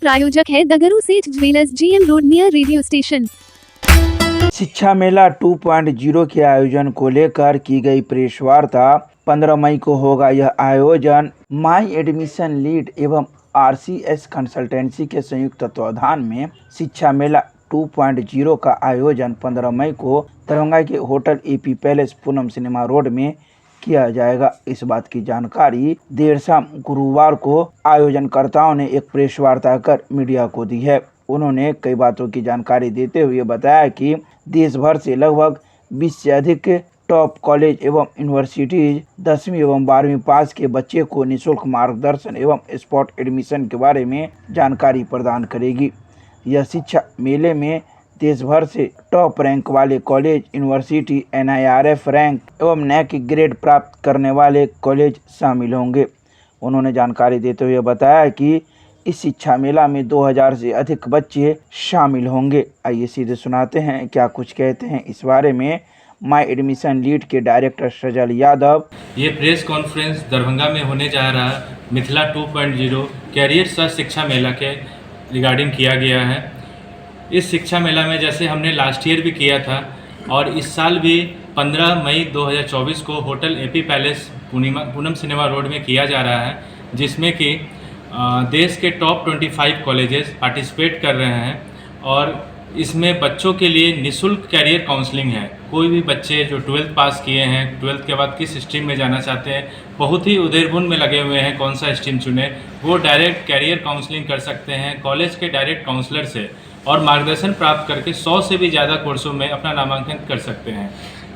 प्रायोजक है द गुरु सेठ jewellers, GM road near radio station. शिक्षा मेला 2.0 के आयोजन को लेकर की गई प्रेस वार्ता। 15 मई को होगा यह आयोजन। माई एडमिशन लीड एवं RCS कंसल्टेंसी के संयुक्त तत्वाधान में शिक्षा मेला 2.0 का आयोजन 15 मई को दरभंगा के hotel AP palace Poonam cinema road में किया जाएगा। इस बात की जानकारी देर शाम गुरुवार को आयोजनकर्ताओं ने एक प्रेस वार्ता कर मीडिया को दी है। उन्होंने कई बातों की जानकारी देते हुए बताया कि देश भर से लगभग 20 से अधिक टॉप कॉलेज एवं यूनिवर्सिटीज 10वीं एवं 12वीं पास के बच्चे को निःशुल्क मार्गदर्शन एवं स्पॉट एडमिशन के बारे में जानकारी प्रदान करेगी। यह शिक्षा मेले में देश भर से टॉप रैंक वाले कॉलेज, यूनिवर्सिटी, NIRF रैंक एवं NAC ग्रेड प्राप्त करने वाले कॉलेज शामिल होंगे। उन्होंने जानकारी देते हुए बताया कि इस शिक्षा मेला में 2000 से अधिक बच्चे शामिल होंगे। आइए सीधे सुनाते हैं क्या कुछ कहते हैं इस बारे में माई एडमिशन लीड के डायरेक्टर सजल यादव। ये प्रेस कॉन्फ्रेंस दरभंगा में होने जा रहा है मिथिला 2.0 कैरियर सह शिक्षा मेला के रिगार्डिंग किया गया है। इस शिक्षा मेला में जैसे हमने लास्ट ईयर भी किया था और इस साल भी 15 मई 2024 को hotel AP palace Poonam cinema road में किया जा रहा है, जिसमें कि देश के टॉप 25 कॉलेजेस पार्टिसिपेट कर रहे हैं और इसमें बच्चों के लिए निःशुल्क कैरियर काउंसलिंग है। कोई भी बच्चे जो 12th पास किए हैं, 12th के बाद किस स्ट्रीम में जाना चाहते हैं, बहुत ही उधेड़बुन में लगे हुए हैं कौन सा स्ट्रीम चुने, वो डायरेक्ट कैरियर काउंसलिंग कर सकते हैं कॉलेज के डायरेक्ट काउंसलर से और मार्गदर्शन प्राप्त करके 100 से भी ज़्यादा कोर्सों में अपना नामांकन कर सकते हैं।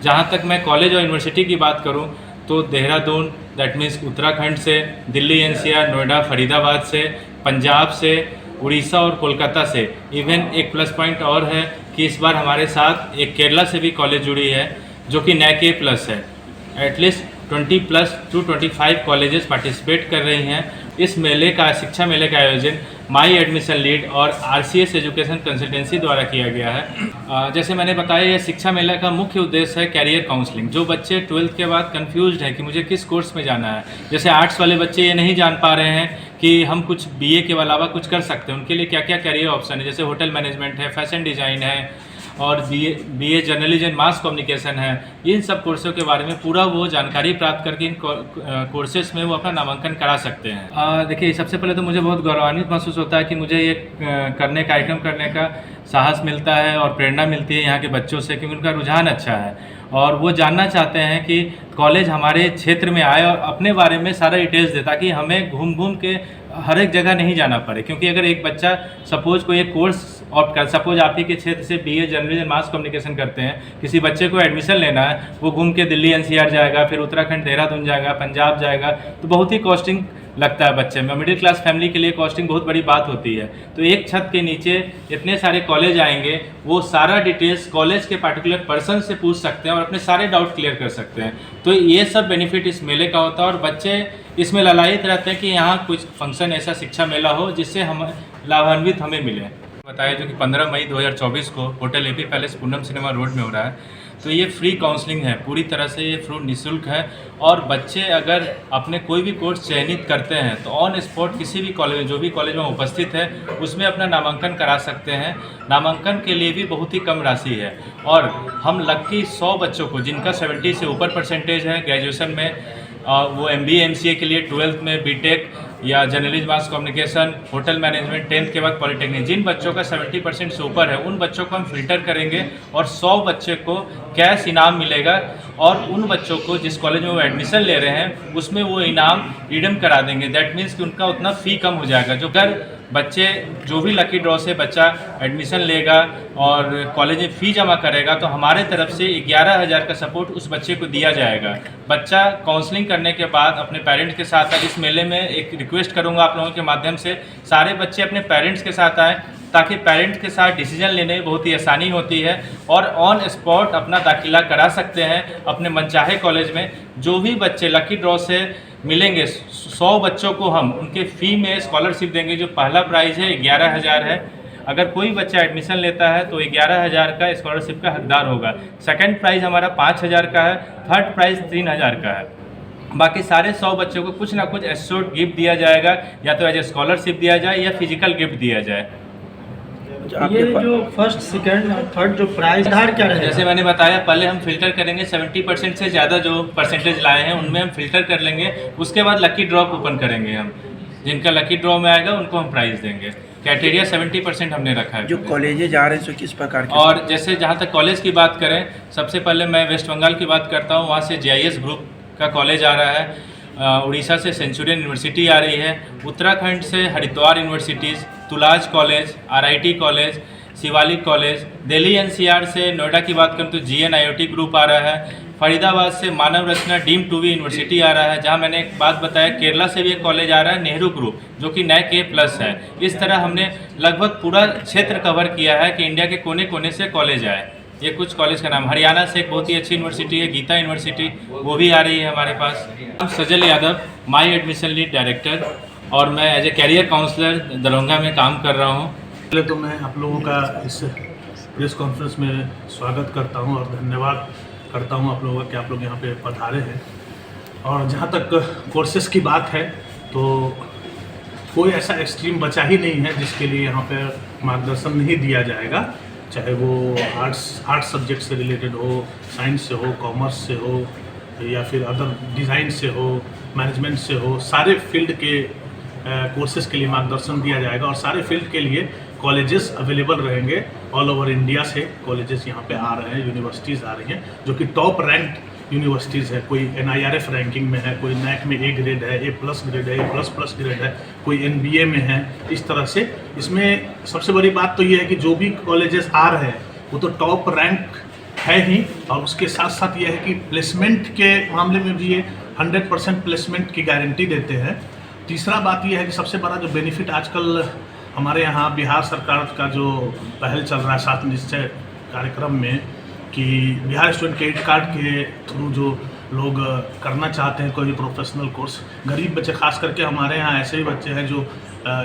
जहाँ तक मैं कॉलेज और यूनिवर्सिटी की बात करूँ तो देहरादून, दैट मीन्स उत्तराखंड से, दिल्ली NCR, नोएडा, फरीदाबाद से, पंजाब से, उड़ीसा और कोलकाता से। इवन एक प्लस पॉइंट और है कि इस बार हमारे साथ एक केरला से भी कॉलेज जुड़ी है जो कि NAC A+ है। एटलीस्ट 20+ to 25 कॉलेजेस पार्टिसिपेट कर रही हैं। इस मेले का, शिक्षा मेले का आयोजन माई एडमिशन लीड और RCS एजुकेशन कंसल्टेंसी द्वारा किया गया है। जैसे मैंने बताया, यह शिक्षा मेला का मुख्य उद्देश्य है कैरियर काउंसलिंग। जो बच्चे 12th के बाद कंफ्यूज्ड है कि मुझे किस कोर्स में जाना है, जैसे आर्ट्स वाले बच्चे ये नहीं जान पा रहे हैं कि हम कुछ BA के अलावा कुछ कर सकते हैं, उनके लिए क्या क्या कैरियर ऑप्शन है, जैसे होटल मैनेजमेंट है, फैशन डिज़ाइन है और BA जर्नलिज्म मास कम्युनिकेशन है। इन सब कोर्सों के बारे में पूरा वो जानकारी प्राप्त करके इन कोर्सेज में वो अपना नामांकन करा सकते हैं। देखिए, सबसे पहले तो मुझे बहुत गौरवान्वित महसूस होता है कि मुझे ये करने का, कार्यक्रम करने का साहस मिलता है और प्रेरणा मिलती है यहाँ के बच्चों से, क्योंकि उनका रुझान अच्छा है और वो जानना चाहते हैं कि कॉलेज हमारे क्षेत्र में आए और अपने बारे में सारा डिटेल्स दे, ताकि हमें घूम घूम के हर एक जगह नहीं जाना पड़े। क्योंकि अगर एक बच्चा सपोज कोई एक कोर्स ऑप्ट कर, सपोज आप ही के क्षेत्र से BA जर्नलिज्म मास कम्युनिकेशन करते हैं, किसी बच्चे को एडमिशन लेना है, वो घूम के दिल्ली NCR जाएगा, फिर उत्तराखंड देहरादून जाएगा, पंजाब जाएगा, तो बहुत ही कॉस्टिंग लगता है बच्चे में। मिडिल क्लास फैमिली के लिए कॉस्टिंग बहुत बड़ी बात होती है। तो एक छत के नीचे इतने सारे कॉलेज आएंगे, वो सारा डिटेल्स कॉलेज के पार्टिकुलर पर्सन से पूछ सकते हैं और अपने सारे डाउट क्लियर कर सकते हैं। तो ये सब बेनिफिट इस मेले का होता है और बच्चे इसमें ललायित रहते हैं कि यहाँ कुछ फंक्शन ऐसा शिक्षा मेला हो जिससे हम लाभान्वित हमें मिले। बताया जो कि 15 मई 2024 को hotel AP palace Poonam cinema road में हो रहा है। तो ये फ्री काउंसलिंग है, पूरी तरह से ये फ्री निःशुल्क है और बच्चे अगर अपने कोई भी कोर्स चयनित करते हैं तो ऑन स्पॉट किसी भी कॉलेज में, जो भी कॉलेज में उपस्थित है, उसमें अपना नामांकन करा सकते हैं। नामांकन के लिए भी बहुत ही कम राशि है और हम लकी 100 बच्चों को जिनका 70 से ऊपर परसेंटेज है ग्रेजुएशन में, वो MBA MCA के लिए, 12th में BTech या journalism mass communication, hotel management, 10th के बाद पॉलिटेक्निक, जिन बच्चों का 70% से ऊपर है उन बच्चों को हम फिल्टर करेंगे और 100 बच्चे को कैश इनाम मिलेगा और उन बच्चों को जिस कॉलेज में वो एडमिशन ले रहे हैं उसमें वो इनाम रिडीम करा देंगे। दैट मीन्स कि उनका उतना फ़ी कम हो जाएगा। जो अगर बच्चे, जो भी लकी ड्रॉ से बच्चा एडमिशन लेगा और कॉलेज में फ़ी जमा करेगा तो हमारे तरफ से 11,000 का सपोर्ट उस बच्चे को दिया जाएगा। बच्चा काउंसलिंग करने के बाद अपने पेरेंट्स के साथ आए। इस मेले में एक रिक्वेस्ट करूंगा आप लोगों के माध्यम से, सारे बच्चे अपने पेरेंट्स के साथ आए ताकि पेरेंट्स के साथ डिसीजन लेने में बहुत ही आसानी होती है और ऑन स्पॉट अपना दाखिला करा सकते हैं अपने मनचाहे कॉलेज में। जो भी बच्चे लकी ड्रॉ से मिलेंगे, 100 बच्चों को हम उनके फ़ी में स्कॉलरशिप देंगे। जो पहला प्राइज़ है 11,000 है। अगर कोई बच्चा एडमिशन लेता है तो 11,000 का स्कॉलरशिप का हकदार होगा। सेकंड प्राइज़ हमारा 5,000 का है, थर्ड प्राइज़ 3,000 का है। बाकी सारे 100 बच्चों को कुछ ना कुछ एश्योर्ड गिफ्ट दिया जाएगा, या तो एज ए स्कॉलरशिप दिया जाए या फिजिकल गिफ्ट दिया जाए। ये जो फर्स्ट सेकंड और थर्ड जो प्राइस आधार क्या रहेगा? जैसे मैंने बताया, पहले हम फिल्टर करेंगे 70% से ज़्यादा जो परसेंटेज लाए हैं उनमें हम फिल्टर कर लेंगे। उसके बाद लकी ड्रॉ ओपन करेंगे हम, जिनका लकी ड्रॉ में आएगा उनको हम प्राइज़ देंगे। क्राइटेरिया 70% हमने रखा है। जो कॉलेजेज आ रहे हैं सो किस प्रकार के? और जैसे जहाँ तक कॉलेज की बात करें, सबसे पहले मैं वेस्ट बंगाल की बात करता हूँ। वहाँ से JIS ग्रुप का कॉलेज आ रहा है, उड़ीसा से सेंचुरियन यूनिवर्सिटी आ रही है, उत्तराखंड से Haridwar universities, Tula's college, RIT college, Shivalik college, Delhi NCR से नोएडा की बात करूँ तो GNIOT ग्रुप आ रहा है, फरीदाबाद से मानव रचना डीम्ड टू बी यूनिवर्सिटी आ रहा है, जहां मैंने एक बात बताया केरला से भी एक कॉलेज आ रहा है नेहरू ग्रुप, जो कि NAC A+ है। इस तरह हमने लगभग पूरा क्षेत्र कवर किया है कि इंडिया के कोने कोने से कॉलेज आए। ये कुछ कॉलेज का नाम, हरियाणा से एक बहुत ही अच्छी यूनिवर्सिटी है गीता यूनिवर्सिटी, वो भी आ रही है हमारे पास। Sajal Yadav, my admission lead director, और मैं as a career counsellor Darbhanga में काम कर रहा हूँ। पहले तो मैं आप लोगों का इस प्रेस कॉन्फ्रेंस में स्वागत करता हूं और धन्यवाद करता हूं आप लोगों का कि आप लोग यहां पे पधारे हैं। और जहां तक कोर्सेज़ की बात है तो कोई ऐसा एक्सट्रीम बचा ही नहीं है जिसके लिए यहां पे मार्गदर्शन नहीं दिया जाएगा, चाहे वो आर्ट्स सब्जेक्ट से रिलेटेड हो, साइंस से हो, कॉमर्स से हो, या फिर अदर डिज़ाइन से हो, मैनेजमेंट से हो। सारे फील्ड के कोर्सेज़ के लिए मार्गदर्शन दिया जाएगा और सारे फील्ड के लिए कॉलेजेस अवेलेबल रहेंगे। ऑल ओवर इंडिया से कॉलेजेस यहाँ पे आ रहे हैं, यूनिवर्सिटीज़ आ रही हैं जो कि टॉप रैंक्ड यूनिवर्सिटीज़ है। कोई NIRF रैंकिंग में है, कोई NAC में A ग्रेड है, A+ ग्रेड है, A++ ग्रेड है, कोई NBA में है। इस तरह से इसमें सबसे बड़ी बात तो ये है कि जो भी कॉलेजेस आ रहे हैं वो तो टॉप रैंक है ही, और उसके साथ साथ ये है कि प्लेसमेंट के मामले में भी ये 100% प्लेसमेंट की गारंटी देते हैं। तीसरा बात ये है कि सबसे बड़ा जो बेनिफिट आजकल हमारे यहाँ बिहार सरकार का जो पहल चल रहा है 7 निश्चय कार्यक्रम में, कि बिहार स्टूडेंट क्रेडिट कार्ड के थ्रू जो लोग करना चाहते हैं कोई प्रोफेशनल कोर्स, गरीब बच्चे खास करके हमारे यहाँ ऐसे ही बच्चे हैं जो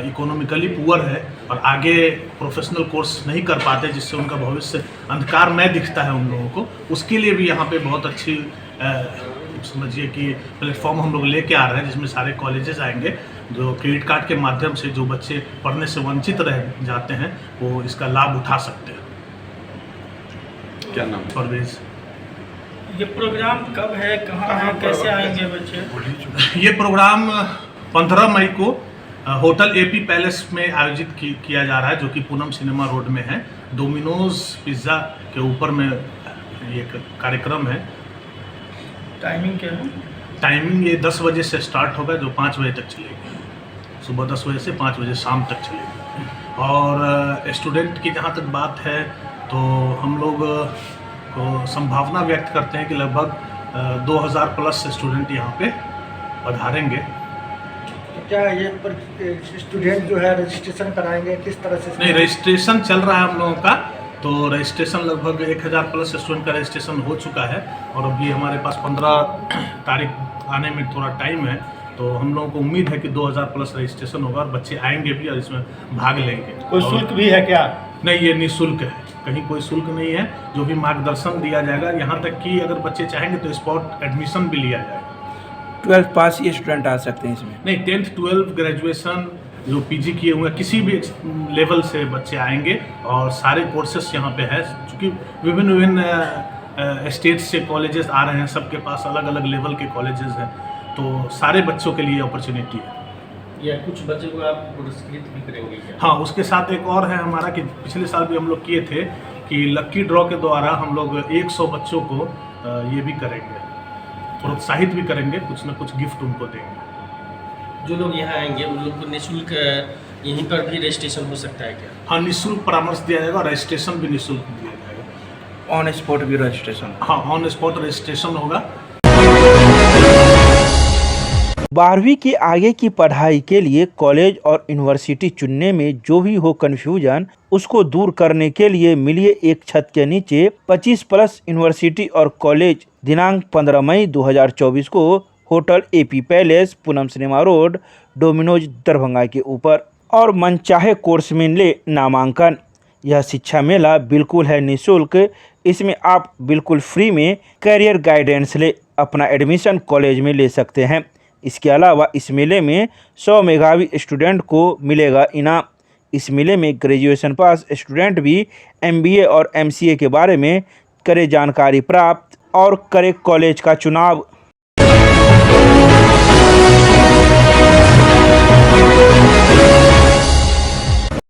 इकोनॉमिकली पुअर है और आगे प्रोफेशनल कोर्स नहीं कर पाते, जिससे उनका भविष्य अंधकारमय दिखता है उन लोगों को, उसके लिए भी यहाँ पे बहुत अच्छी समझिए कि प्लेटफॉर्म हम लोग लेके आ रहे हैं, जिसमें सारे कॉलेजेस आएंगे जो क्रेडिट कार्ड के माध्यम से जो बच्चे पढ़ने से वंचित रह जाते हैं वो इसका लाभ उठा सकते हैं। क्या नाम? परवेज। ये प्रोग्राम कब है, कहाँ है, कैसे आएंगे बच्चे? ये प्रोग्राम 15 मई को होटल AP पैलेस में आयोजित किया जा रहा है, जो कि पूनम सिनेमा रोड में है। डोमिनोज पिज़्ज़ा के ऊपर में ये कार्यक्रम है। टाइमिंग क्या है? टाइमिंग ये 10 बजे से स्टार्ट होगा, जो 5 बजे तक चलेगी। सुबह 10 बजे से 5 बजे शाम तक चलेगी। और स्टूडेंट की जहाँ तक बात है तो हम लोग को संभावना व्यक्त करते हैं कि लगभग 2000+ स्टूडेंट यहाँ पे पधारेंगे। तो क्या ये पर स्टूडेंट जो है रजिस्ट्रेशन कराएंगे, किस तरह से? नहीं, रजिस्ट्रेशन चल रहा है हम लोगों का, तो रजिस्ट्रेशन लगभग 1000+ स्टूडेंट का रजिस्ट्रेशन हो चुका है और अभी हमारे पास 15 तारीख आने में थोड़ा टाइम है, तो हम लोगों को उम्मीद है कि 2000+ रजिस्ट्रेशन होगा और बच्चे आएंगे भी और इसमें भाग लेंगे। कोई शुल्क भी है क्या? नहीं, ये निःशुल्क है, कहीं कोई शुल्क नहीं है। जो भी मार्गदर्शन दिया जाएगा, यहाँ तक कि अगर बच्चे चाहेंगे तो स्पॉट एडमिशन भी लिया जाएगा। 12th पास ये स्टूडेंट आ सकते हैं इसमें? नहीं, 10th 12th ग्रेजुएशन जो PG किए हुए किसी भी लेवल से बच्चे आएंगे और सारे कोर्सेस यहाँ पे है। चूँकि विभिन्न स्टेट्स से कॉलेजेस आ रहे हैं, सबके पास अलग अलग लेवल के कॉलेजेस हैं, तो सारे बच्चों के लिए अपॉर्चुनिटी है। या कुछ बच्चों को आप पुरस्कृत भी करेंगे क्या? हाँ, उसके साथ एक और है हमारा कि पिछले साल भी हम लोग किए थे कि लक्की ड्रॉ के द्वारा हम लोग 100 बच्चों को ये भी करेंगे, प्रोत्साहित भी करेंगे, कुछ ना कुछ गिफ्ट उनको देंगे। जो लोग यहाँ आएंगे उन लोग को निःशुल्क यहीं पर भी रजिस्ट्रेशन हो सकता है क्या? हाँ, निःशुल्क परामर्श दिया जाएगा, रजिस्ट्रेशन भी निःशुल्क दिया जाएगा। ऑन स्पॉट भी रजिस्ट्रेशन? हाँ, ऑन स्पॉट रजिस्ट्रेशन होगा। 12वीं के आगे की पढ़ाई के लिए कॉलेज और यूनिवर्सिटी चुनने में जो भी हो कन्फ्यूजन, उसको दूर करने के लिए मिलिए एक छत के नीचे 25+ यूनिवर्सिटी और कॉलेज दिनांक 15 मई 2024 को hotel AP palace, Poonam cinema road, Domino's Darbhanga के ऊपर, और मनचाहे कोर्स में ले नामांकन। यह शिक्षा मेला बिल्कुल है निःशुल्क। इसमें आप बिल्कुल फ्री में करियर गाइडेंस ले अपना एडमिशन कॉलेज में ले सकते हैं। इसके अलावा इस मेले में 100 मेधावी स्टूडेंट को मिलेगा इनाम। इस मेले में ग्रेजुएशन पास स्टूडेंट भी MBA और MCA के बारे में करे जानकारी प्राप्त और करे कॉलेज का चुनाव।